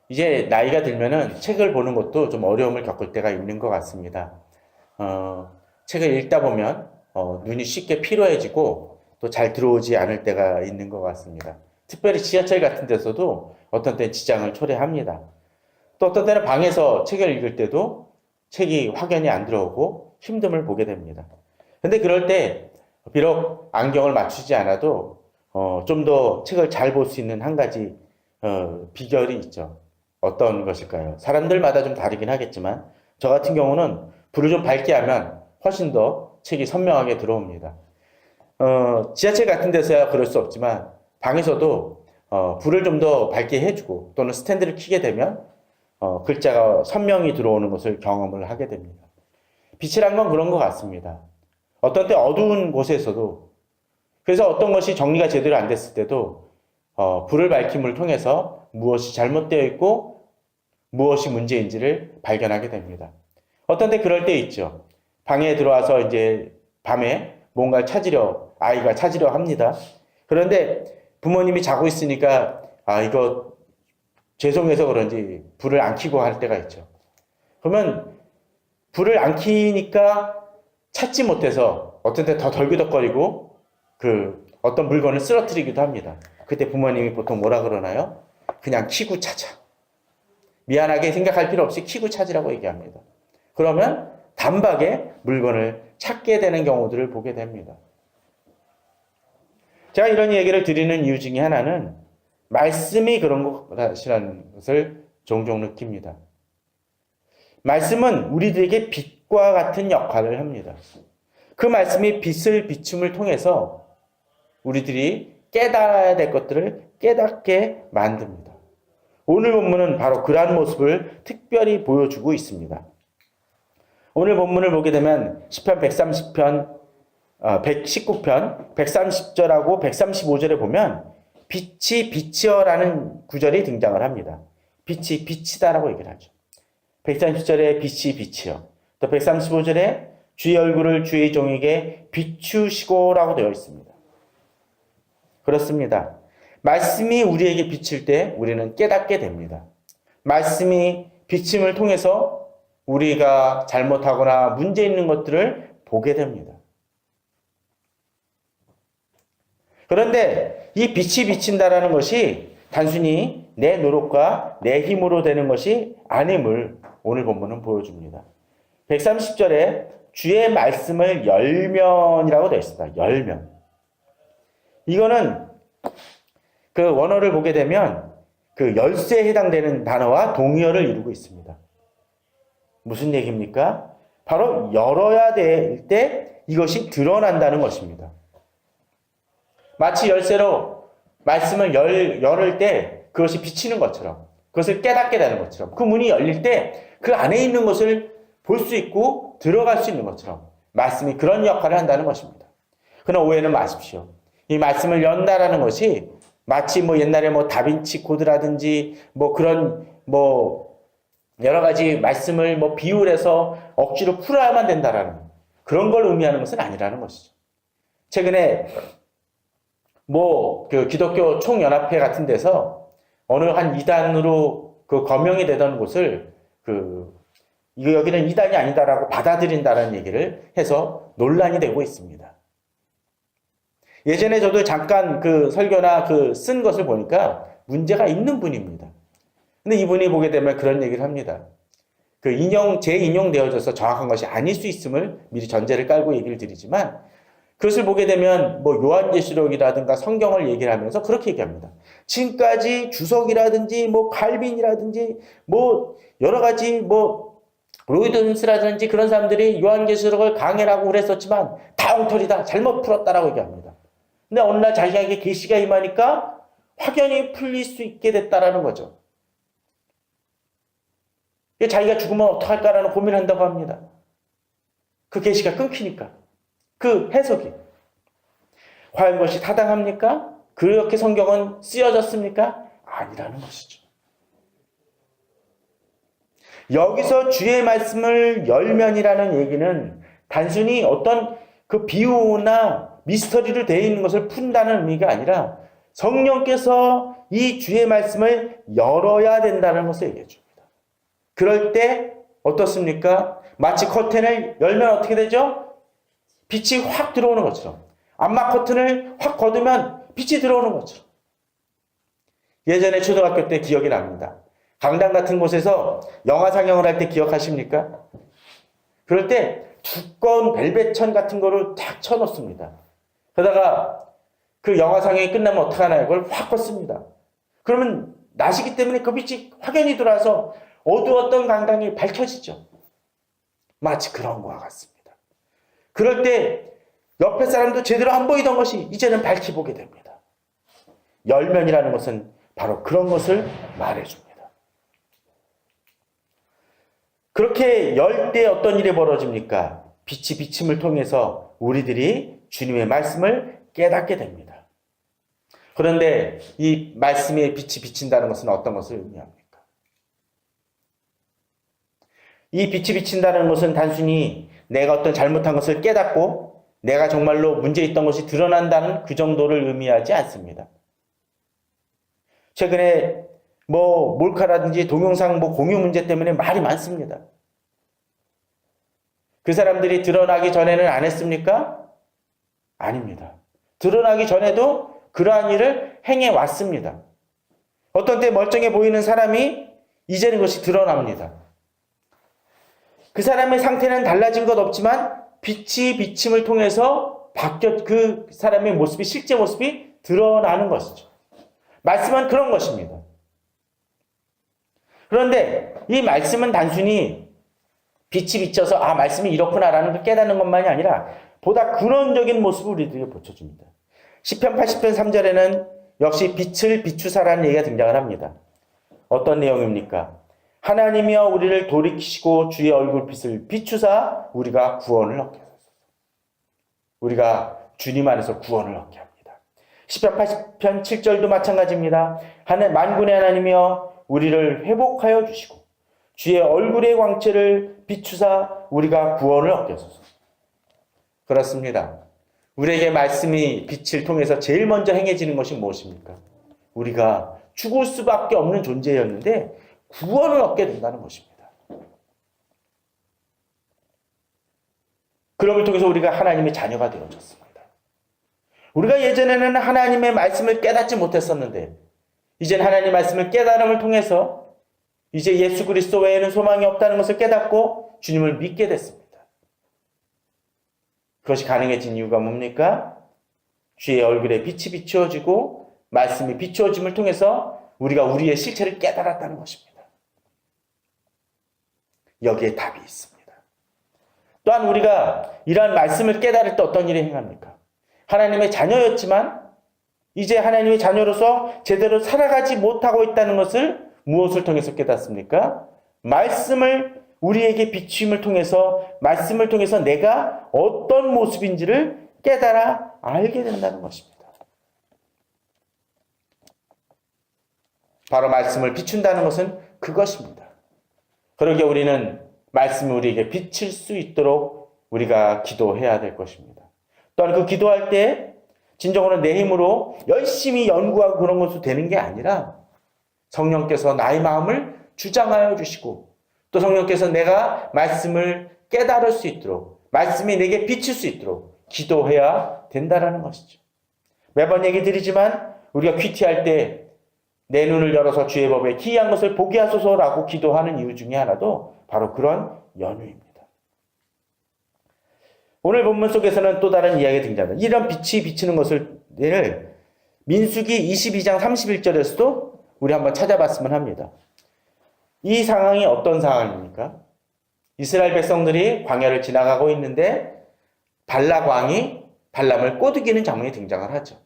이제 나이가 들면은 책을 보는 것도 좀 어려움을 겪을 때가 있는 것 같습니다. 책을 읽다 보면 눈이 쉽게 피로해지고 또 잘 들어오지 않을 때가 있는 것 같습니다. 특별히 지하철 같은 데서도 어떤 때는 지장을 초래합니다. 또 어떤 때는 방에서 책을 읽을 때도 책이 확연히 안 들어오고 힘듦을 보게 됩니다. 근데 그럴 때 비록 안경을 맞추지 않아도 좀 더 책을 잘 볼 수 있는 한 가지 비결이 있죠. 어떤 것일까요? 사람들마다 좀 다르긴 하겠지만 저 같은 경우는 불을 좀 밝게 하면 훨씬 더 책이 선명하게 들어옵니다. 지하철 같은 데서야 그럴 수 없지만 방에서도 불을 좀 더 밝게 해주고 또는 스탠드를 켜게 되면 글자가 선명히 들어오는 것을 경험을 하게 됩니다. 빛이란 건 그런 것 같습니다. 어떤 때 어두운 곳에서도 그래서 어떤 것이 정리가 제대로 안 됐을 때도 불을 밝힘을 통해서 무엇이 잘못되어 있고 무엇이 문제인지를 발견하게 됩니다. 어떤 때 그럴 때 있죠. 방에 들어와서 이제 밤에 뭔가를 아이가 찾으려 합니다. 그런데 부모님이 자고 있으니까 이거 죄송해서 그런지 불을 안 켜고 할 때가 있죠. 그러면 불을 안 켜니까 찾지 못해서 어떤 때 더 덜그덕거리고 어떤 물건을 쓰러뜨리기도 합니다. 그때 부모님이 보통 뭐라 그러나요? 그냥 켜고 찾아. 미안하게 생각할 필요 없이 켜고 찾으라고 얘기합니다. 그러면 단박에 물건을 찾게 되는 경우들을 보게 됩니다. 제가 이런 얘기를 드리는 이유 중에 하나는 말씀이 그런 것이라는 것을 종종 느낍니다. 말씀은 우리들에게 빛과 같은 역할을 합니다. 그 말씀이 빛을 비춤을 통해서 우리들이 깨달아야 될 것들을 깨닫게 만듭니다. 오늘 본문은 바로 그러한 모습을 특별히 보여주고 있습니다. 오늘 본문을 보게 되면 시편 130편, 119편 130절하고 135절에 보면 빛이 빛이여라는 구절이 등장을 합니다. 빛이 빛이다라고 얘기를 하죠. 130절에 빛이 빛이여. 또 135절에 주의 얼굴을 주의 종에게 비추시고라고 되어 있습니다. 그렇습니다. 말씀이 우리에게 비칠 때 우리는 깨닫게 됩니다. 말씀이 비침을 통해서 우리가 잘못하거나 문제 있는 것들을 보게 됩니다. 그런데 이 빛이 비친다라는 것이 단순히 내 노력과 내 힘으로 되는 것이 아님을 오늘 본문은 보여줍니다. 130절에 주의 말씀을 열면이라고 되어 있습니다. 열면. 이거는 그 원어를 보게 되면 그 열쇠에 해당되는 단어와 동의어를 이루고 있습니다. 무슨 얘기입니까? 바로 열어야 될 때 이것이 드러난다는 것입니다. 마치 열쇠로 말씀을 열을 때 그것이 비치는 것처럼, 그것을 깨닫게 되는 것처럼, 그 문이 열릴 때 그 안에 있는 것을 볼 수 있고 들어갈 수 있는 것처럼 말씀이 그런 역할을 한다는 것입니다. 그러나 오해는 마십시오. 이 말씀을 연다라는 것이 마치 옛날에 다빈치 코드라든지 그런 여러 가지 말씀을 비율해서 억지로 풀어야만 된다라는 그런 걸 의미하는 것은 아니라는 것이죠. 최근에 그 기독교 총연합회 같은 데서 어느 한 이단으로 거명이 되던 곳을 여기는 이단이 아니다라고 받아들인다라는 얘기를 해서 논란이 되고 있습니다. 예전에 저도 잠깐 설교나 쓴 것을 보니까 문제가 있는 분입니다. 근데 이분이 보게 되면 그런 얘기를 합니다. 재인용되어져서 정확한 것이 아닐 수 있음을 미리 전제를 깔고 얘기를 드리지만 그것을 보게 되면 요한계시록이라든가 성경을 얘기를 하면서 그렇게 얘기합니다. 지금까지 주석이라든지 칼빈이라든지 여러 가지 로이든스라든지 그런 사람들이 요한계시록을 강해라고 그랬었지만 다 엉터리다. 잘못 풀었다라고 얘기합니다. 근데 어느 날 자기에게 계시가 임하니까 확연히 풀릴 수 있게 됐다라는 거죠. 자기가 죽으면 어떡할까라는 고민을 한다고 합니다. 그 계시가 끊기니까. 그 해석이. 과연 그것이 타당합니까? 그렇게 성경은 쓰여졌습니까? 아니라는 것이죠. 여기서 주의 말씀을 열면이라는 얘기는 단순히 어떤 그 비유나 미스터리로 되어 있는 것을 푼다는 의미가 아니라 성령께서 이 주의 말씀을 열어야 된다는 것을 얘기해 줍니다. 그럴 때 어떻습니까? 마치 커튼을 열면 어떻게 되죠? 빛이 확 들어오는 것처럼. 암막 커튼을 확 걷으면 빛이 들어오는 것처럼. 예전에 초등학교 때 기억이 납니다. 강당 같은 곳에서 영화 상영을 할 때 기억하십니까? 그럴 때 두꺼운 벨벳천 같은 거를 탁 쳐놓습니다. 그러다가 그 영화 상영이 끝나면 어떡하나요? 그걸 확 껐습니다. 그러면 낮이기 때문에 그 빛이 확연히 들어와서 어두웠던 강당이 밝혀지죠. 마치 그런 거와 같습니다. 그럴 때 옆에 사람도 제대로 안 보이던 것이 이제는 밝히 보게 됩니다. 열면이라는 것은 바로 그런 것을 말해줍니다. 그렇게 열 때 어떤 일이 벌어집니까? 빛이 비침을 통해서 우리들이 주님의 말씀을 깨닫게 됩니다. 그런데 이 말씀의 빛이 비친다는 것은 어떤 것을 의미합니까? 이 빛이 비친다는 것은 단순히 내가 어떤 잘못한 것을 깨닫고 내가 정말로 문제 있던 것이 드러난다는 그 정도를 의미하지 않습니다. 최근에 몰카라든지 동영상 공유 문제 때문에 말이 많습니다. 그 사람들이 드러나기 전에는 안 했습니까? 아닙니다. 드러나기 전에도 그러한 일을 행해 왔습니다. 어떤 때 멀쩡해 보이는 사람이 이제는 그것이 드러납니다. 그 사람의 상태는 달라진 것 없지만 빛이 비침을 통해서 그 사람의 모습이, 실제 모습이 드러나는 것이죠. 말씀은 그런 것입니다. 그런데 이 말씀은 단순히 빛이 비쳐서 말씀이 이렇구나라는 걸 깨닫는 것만이 아니라 보다 근원적인 모습을 우리들에게 보여줍니다. 시편 80편 3절에는 역시 빛을 비추사라는 얘기가 등장을 합니다. 어떤 내용입니까? 하나님이여 우리를 돌이키시고 주의 얼굴빛을 비추사 우리가 구원을 얻게 하소서. 우리가 주님 안에서 구원을 얻게 합니다. 시편 80편 7절도 마찬가지입니다. 만군의 하나님이여 우리를 회복하여 주시고 주의 얼굴의 광채를 비추사 우리가 구원을 얻게 하소서. 그렇습니다. 우리에게 말씀이 빛을 통해서 제일 먼저 행해지는 것이 무엇입니까? 우리가 죽을 수밖에 없는 존재였는데 구원을 얻게 된다는 것입니다. 그럼을 통해서 우리가 하나님의 자녀가 되어졌습니다. 우리가 예전에는 하나님의 말씀을 깨닫지 못했었는데 이제는 하나님의 말씀을 깨달음을 통해서 이제 예수 그리스도 외에는 소망이 없다는 것을 깨닫고 주님을 믿게 됐습니다. 그것이 가능해진 이유가 뭡니까? 주의 얼굴에 빛이 비추어지고 말씀이 비추어짐을 통해서 우리가 우리의 실체를 깨달았다는 것입니다. 여기에 답이 있습니다. 또한 우리가 이러한 말씀을 깨달을 때 어떤 일을 행합니까? 하나님의 자녀였지만 이제 하나님의 자녀로서 제대로 살아가지 못하고 있다는 것을 무엇을 통해서 깨닫습니까? 말씀을 우리에게 비추임을 통해서 말씀을 통해서 내가 어떤 모습인지를 깨달아 알게 된다는 것입니다. 바로 말씀을 비춘다는 것은 그것입니다. 그러기에 우리는 말씀이 우리에게 비칠 수 있도록 우리가 기도해야 될 것입니다. 또한 그 기도할 때 진정으로 내 힘으로 열심히 연구하고 그런 것도 되는 게 아니라 성령께서 나의 마음을 주장하여 주시고 또 성령께서 내가 말씀을 깨달을 수 있도록 말씀이 내게 비칠 수 있도록 기도해야 된다는 것이죠. 매번 얘기 드리지만 우리가 큐티할 때 내 눈을 열어서 주의 법에 기이한 것을 보게 하소서라고 기도하는 이유 중에 하나도 바로 그런 연유입니다. 오늘 본문 속에서는 또 다른 이야기가 등장합니다. 이런 빛이 비치는 것을 민수기 22장 31절에서도 우리 한번 찾아봤으면 합니다. 이 상황이 어떤 상황입니까? 이스라엘 백성들이 광야를 지나가고 있는데 발락 왕이 발람을 꼬드기는 장면이 등장을 하죠.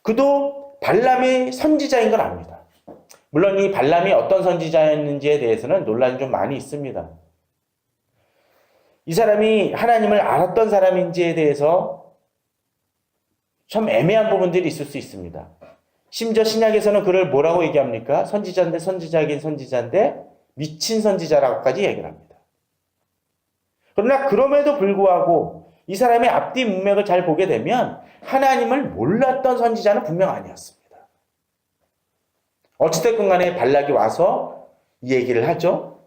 그도 발람이 선지자인 걸 압니다. 물론 이 발람이 어떤 선지자였는지에 대해서는 논란이 좀 많이 있습니다. 이 사람이 하나님을 알았던 사람인지에 대해서 참 애매한 부분들이 있을 수 있습니다. 심지어 신약에서는 그를 뭐라고 얘기합니까? 선지자인데 선지자이긴 선지자인데 미친 선지자라고까지 얘기를 합니다. 그러나 그럼에도 불구하고 이 사람의 앞뒤 문맥을 잘 보게 되면 하나님을 몰랐던 선지자는 분명 아니었습니다. 어찌됐건 간에 발락이 와서 이 얘기를 하죠.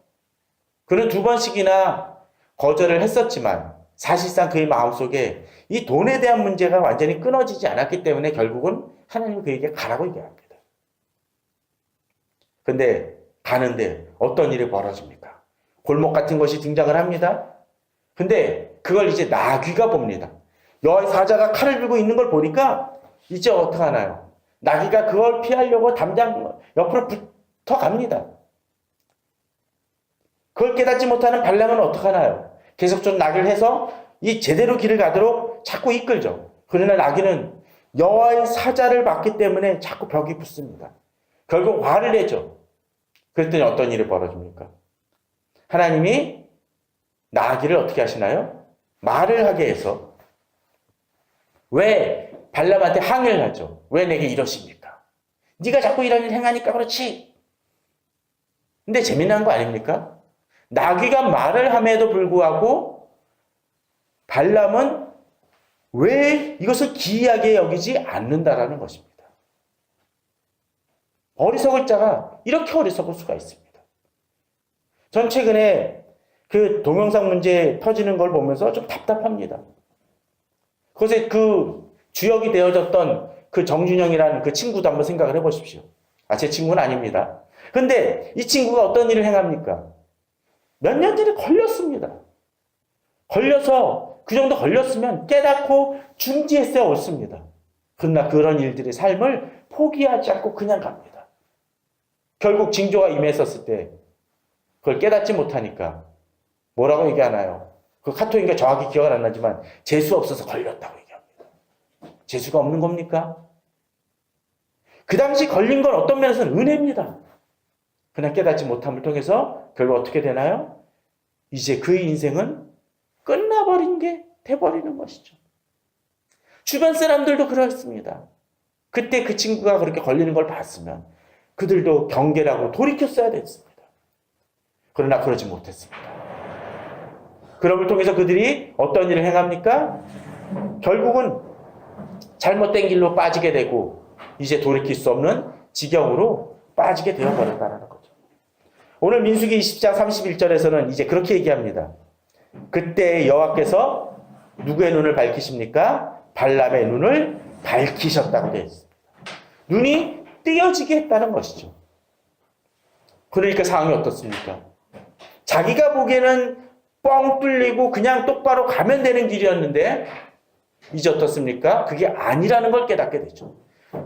그는 두 번씩이나 거절을 했었지만 사실상 그의 마음속에 이 돈에 대한 문제가 완전히 끊어지지 않았기 때문에 결국은 하나님이 그에게 가라고 얘기합니다. 근데 가는데 어떤 일이 벌어집니까? 골목 같은 것이 등장을 합니다. 근데 그걸 이제 나귀가 봅니다. 여호와의 사자가 칼을 들고 있는 걸 보니까 이제 어떡하나요? 나귀가 그걸 피하려고 담장 옆으로 붙어 갑니다. 그걸 깨닫지 못하는 발람은 어떡하나요? 계속 좀 나귀를 해서 이 제대로 길을 가도록 자꾸 이끌죠. 그러나 나귀는 여호와의 사자를 봤기 때문에 자꾸 벽이 붙습니다. 결국 화를 내죠. 그랬더니 어떤 일이 벌어집니까? 하나님이 나귀를 어떻게 하시나요? 말을 하게 해서 왜 발람한테 항의를 하죠? 왜 내게 이러십니까? 네가 자꾸 이런 일 행하니까 그렇지. 근데 재미난 거 아닙니까? 나귀가 말을 함에도 불구하고 발람은 왜 이것을 기이하게 여기지 않는다라는 것입니다. 어리석을 자가 이렇게 어리석을 수가 있습니다. 전 최근에 그 동영상 문제 터지는 걸 보면서 좀 답답합니다. 그것에 그 주역이 되어졌던 그 정준영이라는 그 친구도 한번 생각을 해보십시오. 제 친구는 아닙니다. 근데 이 친구가 어떤 일을 행합니까? 몇 년 전에 걸렸습니다. 걸려서 그 정도 걸렸으면 깨닫고 중지했어야 옳습니다. 그러나 그런 일들의 삶을 포기하지 않고 그냥 갑니다. 결국 징조가 임했었을 때 그걸 깨닫지 못하니까 뭐라고 얘기하나요? 그 카톡인가 정확히 기억은 안 나지만 재수 없어서 걸렸다고 얘기합니다. 재수가 없는 겁니까? 그 당시 걸린 건 어떤 면에서는 은혜입니다. 그냥 깨닫지 못함을 통해서 결국 어떻게 되나요? 이제 그의 인생은 끝나버린 게 돼버리는 것이죠. 주변 사람들도 그렇습니다. 그때 그 친구가 그렇게 걸리는 걸 봤으면 그들도 경계라고 돌이켰어야 됐습니다. 그러나 그러지 못했습니다. 그럼을 통해서 그들이 어떤 일을 행합니까? 결국은 잘못된 길로 빠지게 되고 이제 돌이킬 수 없는 지경으로 빠지게 되어버린다는 거죠. 오늘 민수기 20장 31절에서는 이제 그렇게 얘기합니다. 그때 여호와께서 누구의 눈을 밝히십니까? 발람의 눈을 밝히셨다고 되어 있습니다. 눈이 띄어지게 했다는 것이죠. 그러니까 상황이 어떻습니까? 자기가 보기에는 뻥 뚫리고 그냥 똑바로 가면 되는 길이었는데 이제 어떻습니까? 그게 아니라는 걸 깨닫게 되죠.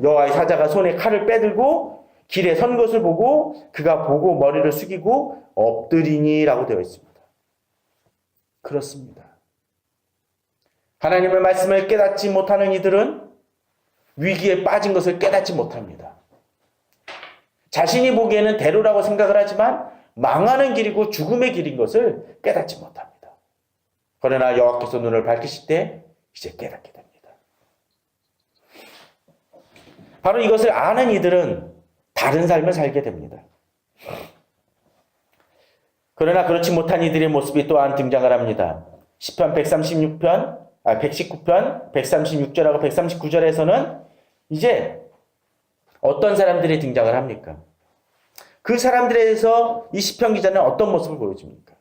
여호와의 사자가 손에 칼을 빼들고 길에 선 것을 보고 그가 보고 머리를 숙이고 엎드리니라고 되어 있습니다. 그렇습니다. 하나님의 말씀을 깨닫지 못하는 이들은 위기에 빠진 것을 깨닫지 못합니다. 자신이 보기에는 대로라고 생각을 하지만 망하는 길이고 죽음의 길인 것을 깨닫지 못합니다. 그러나 여호와께서 눈을 밝히실 때 이제 깨닫게 됩니다. 바로 이것을 아는 이들은 다른 삶을 살게 됩니다. 그러나 그렇지 못한 이들의 모습이 또한 등장을 합니다. 시편 119편, 136절하고 139절에서는 이제 어떤 사람들이 등장을 합니까? 그 사람들에 대해서 이 시편 기자는 어떤 모습을 보여줍니까?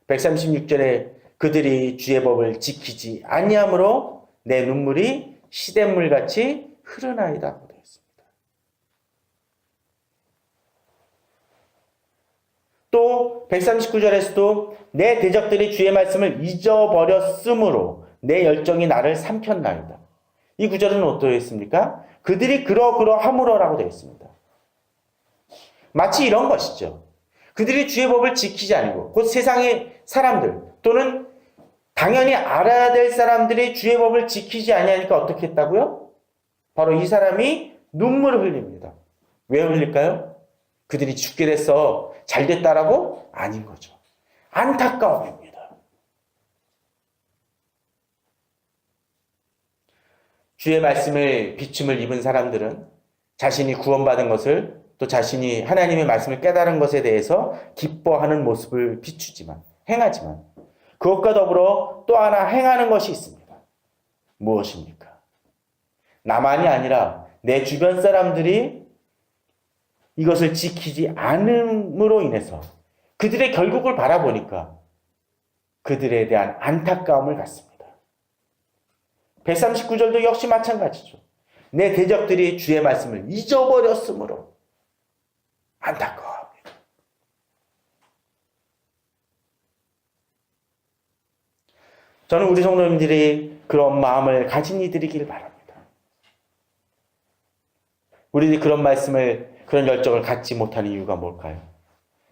136절에 그들이 주의 법을 지키지 아니함으로 내 눈물이 시냇물같이 흐르나이다 되어 있습니다. 또 139절에서도 내 대적들이 주의 말씀을 잊어버렸으므로 내 열정이 나를 삼켰나이다. 이 구절은 어떠해 있습니까? 그들이 그러함으로라고 되어 있습니다. 마치 이런 것이죠. 그들이 주의 법을 지키지 않고 곧 세상의 사람들 또는 당연히 알아야 될 사람들이 주의 법을 지키지 아니하니까 어떻게 했다고요? 바로 이 사람이 눈물을 흘립니다. 왜 흘릴까요? 그들이 죽게 돼서 잘 됐다라고? 아닌 거죠. 안타까움입니다. 주의 말씀을 비춤을 입은 사람들은 자신이 구원받은 것을 또 자신이 하나님의 말씀을 깨달은 것에 대해서 기뻐하는 모습을 비추지만 행하지만 그것과 더불어 또 하나 행하는 것이 있습니다. 무엇입니까? 나만이 아니라 내 주변 사람들이 이것을 지키지 않음으로 인해서 그들의 결국을 바라보니까 그들에 대한 안타까움을 갖습니다. 139절도 역시 마찬가지죠. 내 대적들이 주의 말씀을 잊어버렸으므로 안타까워합니다. 저는 우리 성도님들이 그런 마음을 가진 이들이길 바랍니다. 우리들이 그런 말씀을, 그런 열정을 갖지 못하는 이유가 뭘까요?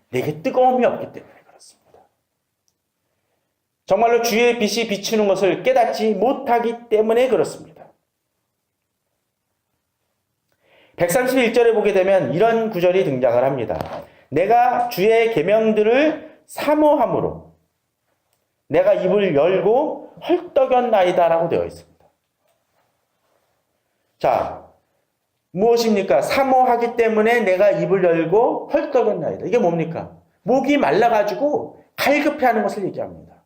내게 뜨거움이 없기 때문에 그렇습니다. 정말로 주의 빛이 비추는 것을 깨닫지 못하기 때문에 그렇습니다. 131절에 보게 되면 이런 구절이 등장을 합니다. 내가 주의 계명들을 사모함으로 내가 입을 열고 헐떡였나이다 라고 되어 있습니다. 자, 무엇입니까? 사모하기 때문에 내가 입을 열고 헐떡였나이다. 이게 뭡니까? 목이 말라가지고 갈급해하는 것을 얘기합니다.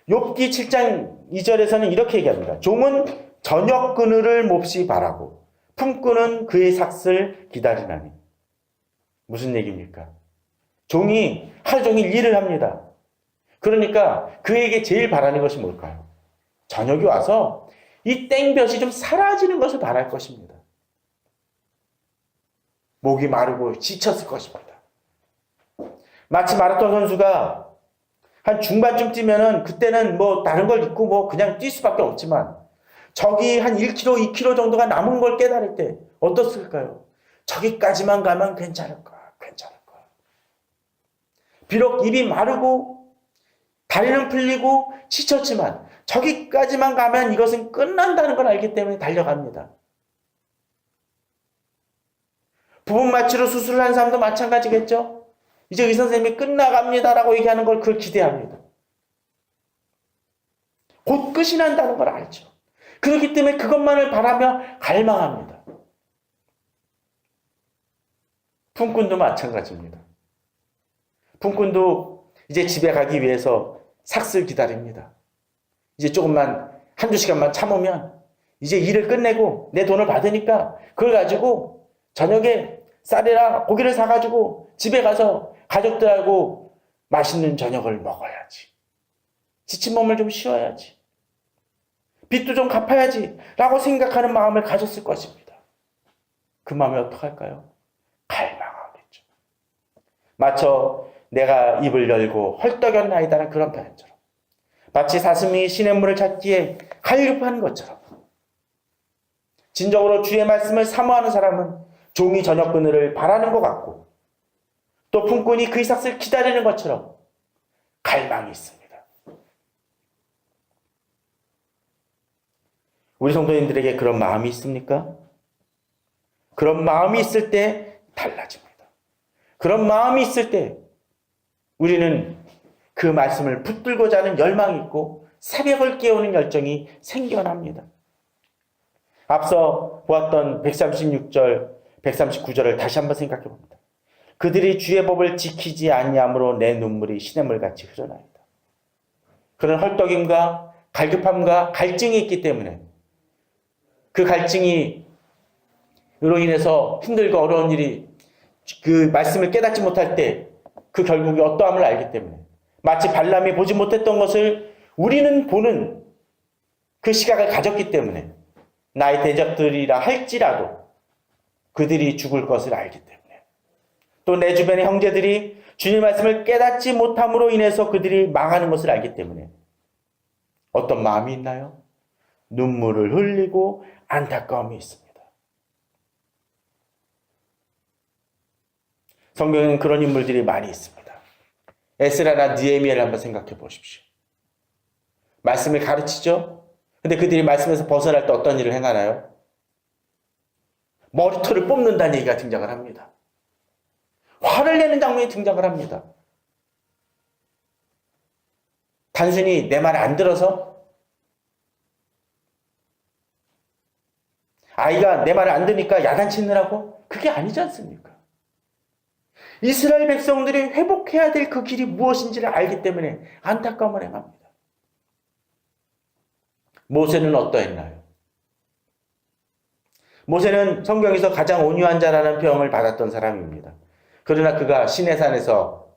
욥기 7장 2절에서는 이렇게 얘기합니다. 종은 저녁 그늘을 몹시 바라고 품꾼은 그의 삭을 기다리나니. 무슨 얘기입니까? 종이 하루 종일 일을 합니다. 그러니까 그에게 제일 바라는 것이 뭘까요? 저녁이 와서 이 땡볕이 좀 사라지는 것을 바랄 것입니다. 목이 마르고 지쳤을 것입니다. 마치 마라톤 선수가 한 중반쯤 뛰면은 그때는 뭐 다른 걸 입고 뭐 그냥 뛸 수밖에 없지만 저기 한 1km, 2km 정도가 남은 걸 깨달을 때 어떻을까요? 저기까지만 가면 괜찮을 거야. 비록 입이 마르고 다리는 풀리고 지쳤지만 저기까지만 가면 이것은 끝난다는 걸 알기 때문에 달려갑니다. 부분 마취로 수술을 한 사람도 마찬가지겠죠? 이제 의사 선생님이 끝나갑니다라고 얘기하는 걸 그걸 기대합니다. 곧 끝이 난다는 걸 알죠. 그렇기 때문에 그것만을 바라며 갈망합니다. 품꾼도 마찬가지입니다. 품꾼도 이제 집에 가기 위해서 삭슬 기다립니다. 이제 조금만 한두 시간만 참으면 이제 일을 끝내고 내 돈을 받으니까 그걸 가지고 저녁에 쌀이랑 고기를 사가지고 집에 가서 가족들하고 맛있는 저녁을 먹어야지. 지친 몸을 좀 쉬어야지. 빚도 좀 갚아야지 라고 생각하는 마음을 가졌을 것입니다. 그 마음이 어떡할까요? 갈망하겠죠. 마쳐 내가 입을 열고 헐떡였나이다라는 그런 표현처럼 마치 사슴이 시냇물을 찾기에 갈급한 것처럼 진정으로 주의 말씀을 사모하는 사람은 종이 저녁 그늘을 바라는 것 같고 또 품꾼이 그 이삭을 기다리는 것처럼 갈망이 있습니다. 우리 성도님들에게 그런 마음이 있습니까? 그런 마음이 있을 때 달라집니다. 그런 마음이 있을 때 우리는 그 말씀을 붙들고자 하는 열망이 있고 새벽을 깨우는 열정이 생겨납니다. 앞서 보았던 136절, 139절을 다시 한번 생각해 봅니다. 그들이 주의 법을 지키지 아니함으로 내 눈물이 시냇물같이 흐르나이다. 그런 헐떡임과 갈급함과 갈증이 있기 때문에 그 갈증이 으로 인해서 힘들고 어려운 일이 그 말씀을 깨닫지 못할 때 그 결국이 어떠함을 알기 때문에 마치 발람이 보지 못했던 것을 우리는 보는 그 시각을 가졌기 때문에 나의 대적들이라 할지라도 그들이 죽을 것을 알기 때문에 또 내 주변의 형제들이 주님 말씀을 깨닫지 못함으로 인해서 그들이 망하는 것을 알기 때문에 어떤 마음이 있나요? 눈물을 흘리고 안타까움이 있습니다. 성경에는 그런 인물들이 많이 있습니다. 에스라나 느헤미야를 한번 생각해 보십시오. 말씀을 가르치죠? 근데 그들이 말씀에서 벗어날 때 어떤 일을 행하나요? 머리털을 뽑는다는 얘기가 등장을 합니다. 화를 내는 장면이 등장을 합니다. 단순히 내 말을 안 들어서 아이가 내 말을 안 듣니까 야단치느라고? 그게 아니지 않습니까? 이스라엘 백성들이 회복해야 될 그 길이 무엇인지를 알기 때문에 안타까움을 행합니다. 모세는 어떠했나요? 모세는 성경에서 가장 온유한 자라는 평을 받았던 사람입니다. 그러나 그가 시내산에서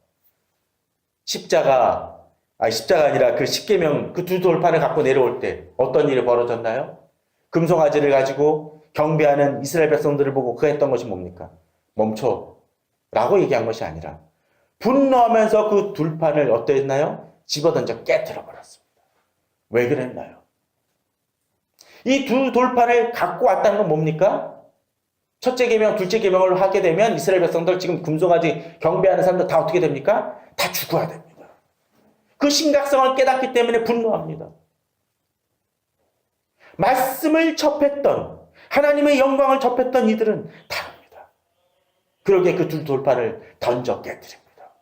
십자가 아니라 그 십계명 그 두 돌판을 갖고 내려올 때 어떤 일이 벌어졌나요? 금송아지를 가지고 경배하는 이스라엘 백성들을 보고 그가 했던 것이 뭡니까? 멈춰 라고 얘기한 것이 아니라 분노하면서 그 둘판을 어떠했나요? 집어던져 깨트려 버렸습니다. 왜 그랬나요? 이 두 돌판을 갖고 왔다는 건 뭡니까? 첫째 계명, 둘째 계명을 하게 되면 이스라엘 백성들 지금 금송아지 경배하는 사람들 다 어떻게 됩니까? 다 죽어야 됩니다. 그 심각성을 깨닫기 때문에 분노합니다. 말씀을 접했던 하나님의 영광을 접했던 이들은 다릅니다. 그러기에 그 두 돌판을 던져 깨뜨립니다.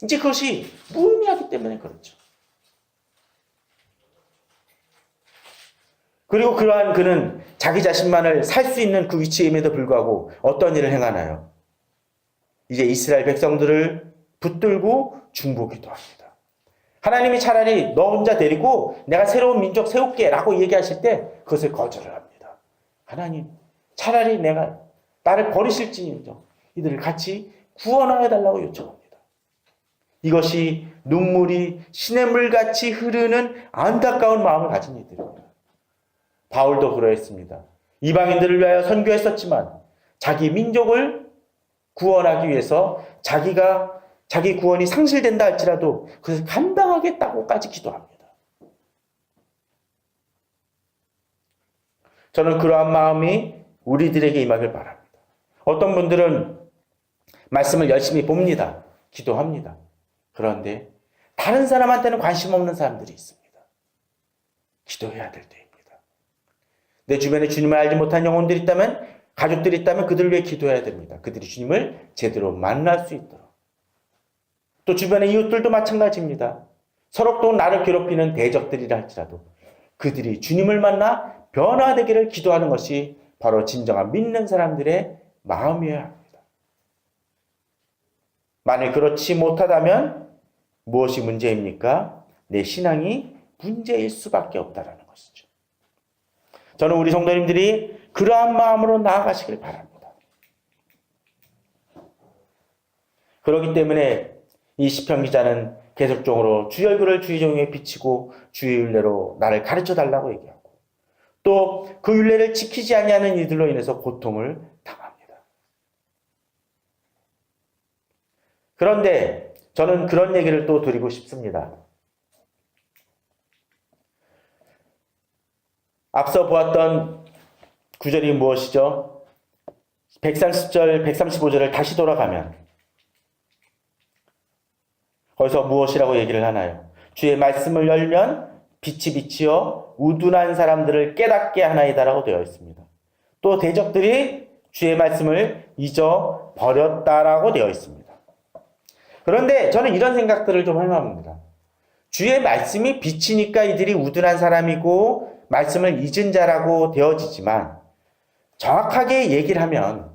이제 그것이 무의미하기 때문에 그렇죠. 그리고 그러한 그는 자기 자신만을 살 수 있는 그 위치임에도 불구하고 어떤 일을 행하나요? 이제 이스라엘 백성들을 붙들고 중보기도 합니다. 하나님이 차라리 너 혼자 데리고 내가 새로운 민족 세울게 라고 얘기하실 때 그것을 거절을 합니다. 하나님 차라리 나를 버리실지언정 이들을 같이 구원하여 달라고 요청합니다. 이것이 눈물이 시냇물같이 흐르는 안타까운 마음을 가진 이들입니다. 바울도 그러했습니다. 이방인들을 위하여 선교했었지만 자기 민족을 구원하기 위해서 자기 구원이 상실된다 할지라도 그것을 감당하겠다고까지 기도합니다. 저는 그러한 마음이 우리들에게 임하길 바랍니다. 어떤 분들은 말씀을 열심히 봅니다. 기도합니다. 그런데 다른 사람한테는 관심 없는 사람들이 있습니다. 기도해야 될 때입니다. 내 주변에 주님을 알지 못한 영혼들이 있다면, 가족들이 있다면 그들을 위해 기도해야 됩니다. 그들이 주님을 제대로 만날 수 있도록. 또 주변의 이웃들도 마찬가지입니다. 서로 또 나를 괴롭히는 대적들이라 할지라도 그들이 주님을 만나 변화되기를 기도하는 것이 바로 진정한 믿는 사람들의 마음이어야 합니다. 만일 그렇지 못하다면 무엇이 문제입니까? 내 신앙이 문제일 수밖에 없다라는 것이죠. 저는 우리 성도님들이 그러한 마음으로 나아가시길 바랍니다. 그렇기 때문에 이 시편 기자는 계속적으로 주의 얼굴을 주의 종에게 비치고 주의 율례로 나를 가르쳐 달라고 얘기하고 또 그 율례를 지키지 아니하는 이들로 인해서 고통을 당합니다. 그런데 저는 그런 얘기를 또 드리고 싶습니다. 앞서 보았던 구절이 무엇이죠? 130절, 135절을 다시 돌아가면 거기서 무엇이라고 얘기를 하나요? 주의 말씀을 열면 빛이 비치어 우둔한 사람들을 깨닫게 하나이다라고 되어 있습니다. 또 대적들이 주의 말씀을 잊어버렸다라고 되어 있습니다. 그런데 저는 이런 생각들을 좀 해봅니다. 주의 말씀이 비치니까 이들이 우둔한 사람이고 말씀을 잊은 자라고 되어지지만 정확하게 얘기를 하면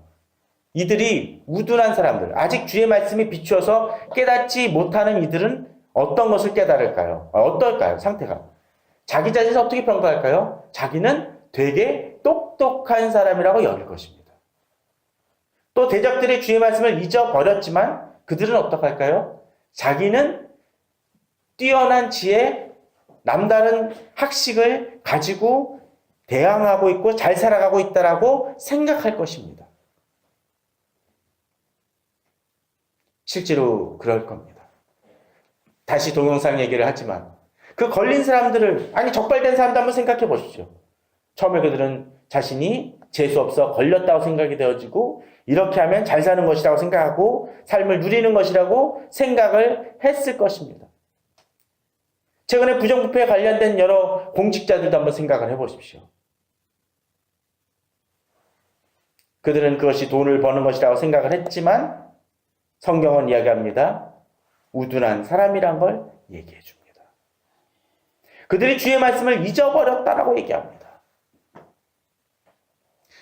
이들이 우둔한 사람들, 아직 주의 말씀이 비추어서 깨닫지 못하는 이들은 어떤 것을 깨달을까요? 어떨까요? 상태가. 자기 자신을 어떻게 평가할까요? 자기는 되게 똑똑한 사람이라고 여길 것입니다. 또 대적들이 주의 말씀을 잊어버렸지만 그들은 어떡할까요? 자기는 뛰어난 지혜, 남다른 학식을 가지고 대항하고 있고 잘 살아가고 있다라고 생각할 것입니다. 실제로 그럴 겁니다. 다시 동영상 얘기를 하지만 그 걸린 사람들을, 적발된 사람도 한번 생각해 보십시오. 처음에 그들은 자신이 재수없어 걸렸다고 생각이 되어지고 이렇게 하면 잘 사는 것이라고 생각하고 삶을 누리는 것이라고 생각을 했을 것입니다. 최근에 부정부패에 관련된 여러 공직자들도 한번 생각을 해보십시오. 그들은 그것이 돈을 버는 것이라고 생각을 했지만 성경은 이야기합니다. 우둔한 사람이란 걸 얘기해 줍니다. 그들이 주의 말씀을 잊어버렸다라고 얘기합니다.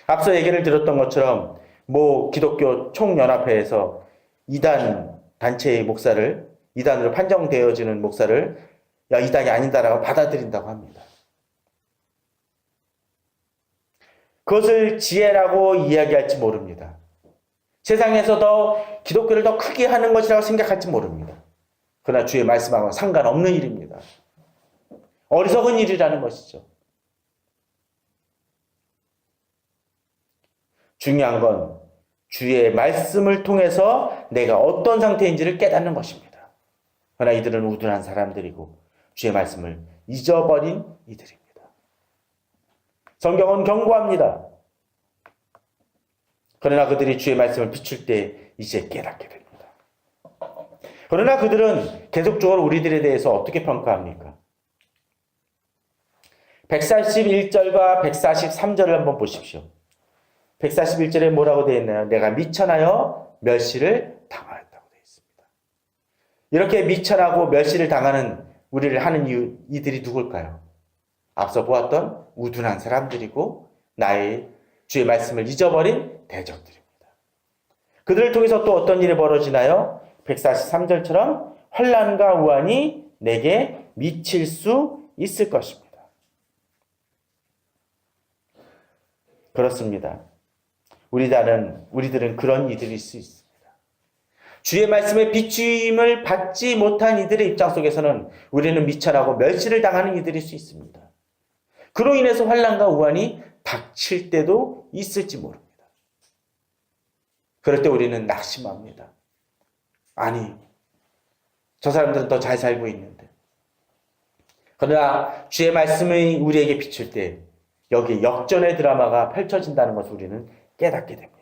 앞서 얘기를 들었던 것처럼 뭐 기독교 총연합회에서 이단 단체의 목사를 이단으로 판정되어지는 목사를 야 이단이 아니다라고 받아들인다고 합니다. 그것을 지혜라고 이야기할지 모릅니다. 세상에서 더 기독교를 더 크게 하는 것이라고 생각할지 모릅니다. 그러나 주의 말씀하고는 상관없는 일입니다. 어리석은 일이라는 것이죠. 중요한 건 주의 말씀을 통해서 내가 어떤 상태인지를 깨닫는 것입니다. 그러나 이들은 우둔한 사람들이고 주의 말씀을 잊어버린 이들입니다. 성경은 경고합니다. 그러나 그들이 주의 말씀을 비출 때 이제 깨닫게 됩니다. 그러나 그들은 계속적으로 우리들에 대해서 어떻게 평가합니까? 141절과 143절을 한번 보십시오. 141절에 뭐라고 되어 있나요? 내가 미천하여 멸시를 당하였다고 되어 있습니다. 이렇게 미천하고 멸시를 당하는 우리를 하는 이들이 누굴까요? 앞서 보았던 우둔한 사람들이고 나의 주의 말씀을 잊어버린 대적들입니다. 그들을 통해서 또 어떤 일이 벌어지나요? 143절처럼 환난과 우환이 내게 미칠 수 있을 것입니다. 그렇습니다. 우리들은 그런 이들일 수 있습니다. 주의 말씀에 비추임을 받지 못한 이들의 입장 속에서는 우리는 미천하고 멸시를 당하는 이들일 수 있습니다. 그로 인해서 환난과 우환이 닥칠 때도 있을지 모릅니다. 그럴 때 우리는 낙심합니다. 아니, 저 사람들은 더 잘 살고 있는데. 그러나 주의 말씀이 우리에게 비출 때 여기 역전의 드라마가 펼쳐진다는 것을 우리는 깨닫게 됩니다.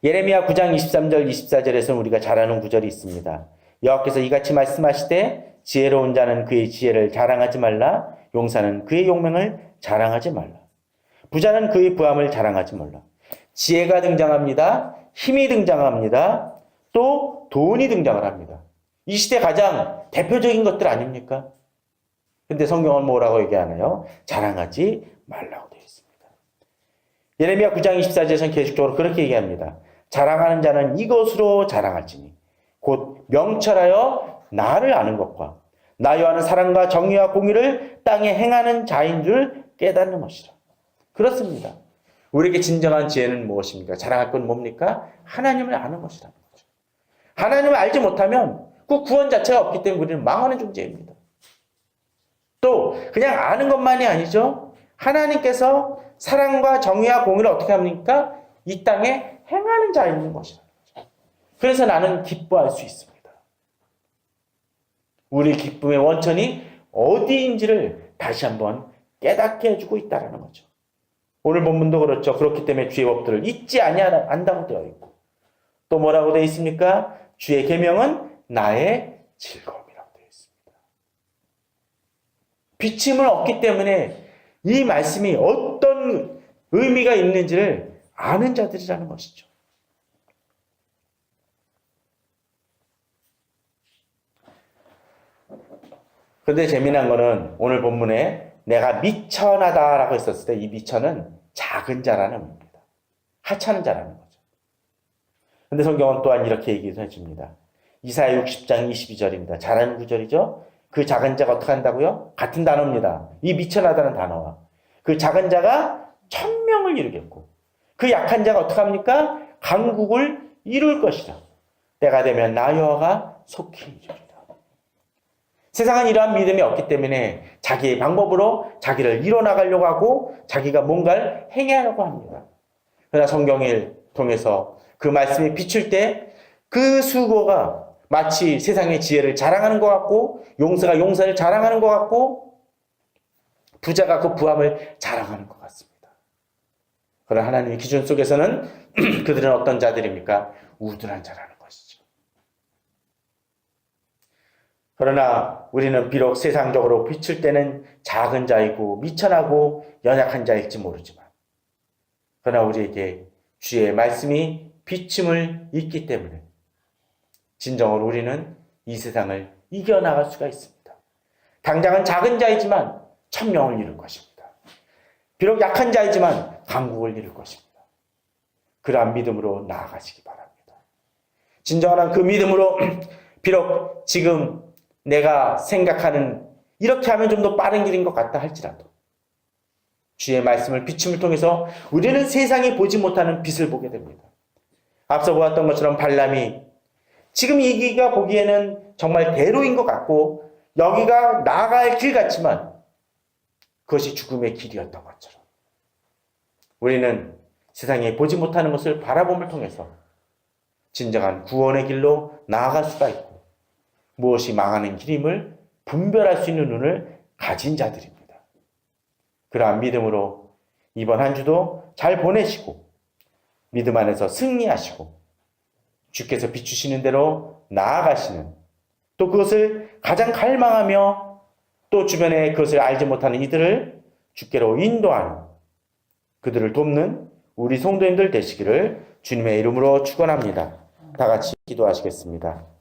예레미야 9장 23절 24절에서는 우리가 잘 아는 구절이 있습니다. 여호와께서 이같이 말씀하시되 지혜로운 자는 그의 지혜를 자랑하지 말라. 용사는 그의 용맹을 자랑하지 말라. 부자는 그의 부함을 자랑하지 말라. 지혜가 등장합니다. 힘이 등장합니다. 또 돈이 등장을 합니다. 이 시대 가장 대표적인 것들 아닙니까? 근데 성경은 뭐라고 얘기하나요? 자랑하지 말라고 되어 있습니다. 예레미야 9장 24절에서는 계속적으로 그렇게 얘기합니다. 자랑하는 자는 이것으로 자랑할지니 곧 명철하여 나를 아는 것과 나와 하는 사랑과 정의와 공의를 땅에 행하는 자인 줄 깨닫는 것이라. 그렇습니다. 우리에게 진정한 지혜는 무엇입니까? 자랑할 건 뭡니까? 하나님을 아는 것이라는 거죠. 하나님을 알지 못하면 그 구원 자체가 없기 때문에 우리는 망하는 존재입니다. 또 그냥 아는 것만이 아니죠. 하나님께서 사랑과 정의와 공의를 어떻게 합니까? 이 땅에 행하는 자인 것이라는 거죠. 그래서 나는 기뻐할 수 있습니다. 우리 기쁨의 원천이 어디인지를 다시 한번 깨닫게 해주고 있다는 거죠. 오늘 본문도 그렇죠. 그렇기 때문에 주의 법들을 잊지 않다고 되어 있고 또 뭐라고 되어 있습니까? 주의 계명은 나의 즐거움이라고 되어 있습니다. 비침을 얻기 때문에 이 말씀이 어떤 의미가 있는지를 아는 자들이라는 것이죠. 그런데 재미난 거는 오늘 본문에 내가 미천하다라고 했었을 때 이 미천은 작은 자라는 의미입니다. 하찮은 자라는 거죠. 그런데 성경은 또한 이렇게 얘기를 해줍니다. 이사야 60장 22절입니다. 잘하는 구절이죠. 그 작은 자가 어떻게 한다고요? 같은 단어입니다. 이 미천하다는 단어와 그 작은 자가 1000명을 이루겠고 그 약한 자가 어떻게 합니까? 강국을 이룰 것이라. 때가 되면 나 여호와가 속히 이루리라. 세상은 이러한 믿음이 없기 때문에 자기의 방법으로 자기를 이뤄나가려고 하고 자기가 뭔가를 행하려고 합니다. 그러나 성경을 통해서 그 말씀이 비출 때 그 수고가 마치 세상의 지혜를 자랑하는 것 같고 용사가 용사를 자랑하는 것 같고 부자가 그 부함을 자랑하는 것 같습니다. 그러나 하나님의 기준 속에서는 그들은 어떤 자들입니까? 우둔한 자라는 것이죠. 그러나 우리는 비록 세상적으로 비출 때는 작은 자이고 미천하고 연약한 자일지 모르지만 그러나 우리에게 주의 말씀이 비침을 입기 때문에 진정으로 우리는 이 세상을 이겨나갈 수가 있습니다. 당장은 작은 자이지만 1000명을 이룰 것입니다. 비록 약한 자이지만 강국을 이룰 것입니다. 그러한 믿음으로 나아가시기 바랍니다. 진정한 그 믿음으로 비록 지금 내가 생각하는 이렇게 하면 좀 더 빠른 길인 것 같다 할지라도 주의 말씀을 비춤을 통해서 우리는 세상이 보지 못하는 빛을 보게 됩니다. 앞서 보았던 것처럼 발람이 지금 이기가 보기에는 정말 대로인 것 같고 여기가 나아갈 길 같지만 그것이 죽음의 길이었던 것처럼 우리는 세상에 보지 못하는 것을 바라봄을 통해서 진정한 구원의 길로 나아갈 수가 있고 무엇이 망하는 길임을 분별할 수 있는 눈을 가진 자들입니다. 그러한 믿음으로 이번 한 주도 잘 보내시고 믿음 안에서 승리하시고 주께서 비추시는 대로 나아가시는 또 그것을 가장 갈망하며 또 주변에 그것을 알지 못하는 이들을 주께로 인도하는 그들을 돕는 우리 성도님들 되시기를 주님의 이름으로 축원합니다. 다 같이 기도하시겠습니다.